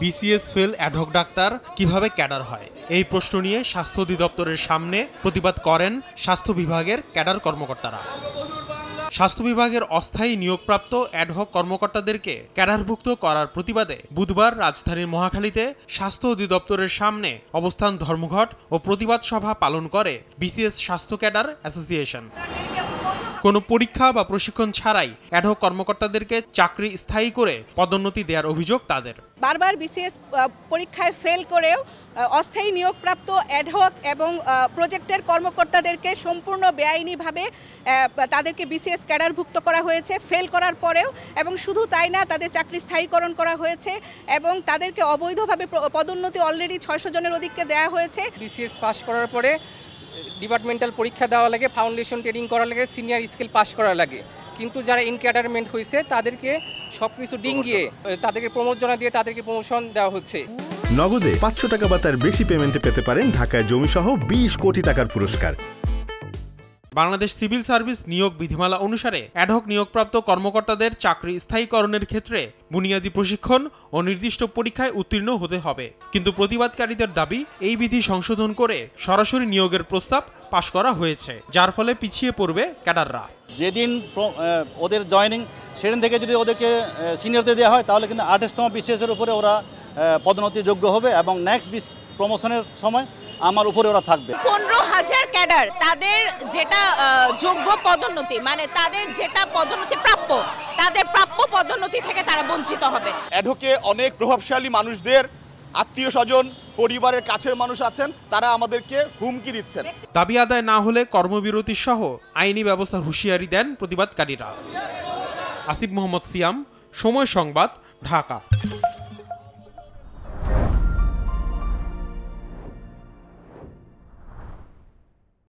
BCS fail ad hoc doctor কিভাবে cadre হয়, এই প্রশ্ন নিয়ে স্বাস্থ্য অধিদপ্তরের সামনে প্রতিবাদ করেন স্বাস্থ্য বিভাগের ক্যাডার কর্মকর্তারা। স্বাস্থ্য বিভাগের অস্থায়ী নিয়োগপ্রাপ্ত অ্যাডহক কর্মকর্তাদেরকে ক্যাডারভুক্ত করার প্রতিবাদে বুধবার রাজধানীর মহাখালীতে স্বাস্থ্য অধিদপ্তরের সামনে অবস্থান ধর্মঘট ও প্রতিবাদ সভা পালন করে বিসিএস স্বাস্থ্য ক্যাডার অ্যাসোসিয়েশন। কোনো পরীক্ষা বা প্রশিক্ষণ ছাড়াই অ্যাডহক কর্মকর্তাদেরকে চাকরি স্থায়ী করে পদোন্নতি দেওয়ার অভিযোগ তাদের। বারবার বিসিএস পরীক্ষায় ফেল করেও অস্থায়ী নিয়োগপ্রাপ্ত অ্যাডহক এবং প্রজেক্টের কর্মকর্তাদেরকে সম্পূর্ণ বেআইনিভাবে তাদেরকে বিসিএস ক্যাডারভুক্ত করা হয়েছে ফেল করার পরেও, এবং শুধু তাই না, তাদের চাকরি স্থায়ীকরণ করা হয়েছে এবং তাদেরকে অবৈধভাবে পদোন্নতি অলরেডি 600 জনের অধিককে দেওয়া হয়েছে। বিসিএস পাস করার পরে ডিপার্টমেন্টাল পরীক্ষা দেওয়া লাগে, ফাউন্ডেশন ট্রেনিং করা লাগে, সিনিয়র স্কিল পাস করা লাগে, কিন্তু যারা ইনক্যাডারমেন্ট হয়েছে তাদেরকে সবকিছু ডিঙ্গিয়ে তাদেরকে প্রমোশন দিয়ে তাদেরকে প্রমোশন দেওয়া হচ্ছে। নগদে 500 টাকা বা তার বেশি পেমেন্টে পেতে পারেন ঢাকায় জমিসহ 20 কোটি টাকার পুরস্কার। বাংলাদেশ সিভিল সার্ভিস নিয়োগ বিধিমালা অনুসারে অ্যাডহক নিয়োগপ্রাপ্ত কর্মকর্তাদের চাকরি স্থায়ীকরণের ক্ষেত্রে বুনিয়াদী প্রশিক্ষণ ও নির্দিষ্ট পরীক্ষায় উত্তীর্ণ হতে হবে, কিন্তু প্রতিবাদকারীদের দাবি এই বিধি সংশোধন করে সরাসরি নিয়োগের প্রস্তাব পাশ করা হয়েছে, যার ফলে পিছিয়ে পড়বে ক্যাডাররা। যেদিন ওদের জয়েনিং সেদিন থেকে যদি ওদেরকে সিনিয়রতে দেওয়া হয় তাহলে কিন্তু 28তম বিসিএসের উপরে ওরা পদোন্নতি যোগ্য হবে এবং নেক্সট প্রমোশনের সময় আমার উপরে ওরা থাকবে। 15,000 ক্যাডার তাদের যেটা যোগ্য পদোন্নতি, মানে তাদের যেটা পদোন্নতি প্রাপ্য, তাদের প্রাপ্য পদোন্নতি থেকে তারা বঞ্চিত হবে। অ্যাডহকে অনেক প্রভাবশালী মানুষদের আত্মীয় স্বজন পরিবারের কাছের মানুষ আছেন, তারা আমাদেরকে হুমকি দিচ্ছেন। দাবি আদায় না হলে কর্মবিরতি সহ আইনি ব্যবস্থার হুঁশিয়ারি দেন প্রতিবাদকারীরা। আসিফ মোহাম্মদ সিয়াম, সময় সংবাদ, ঢাকা।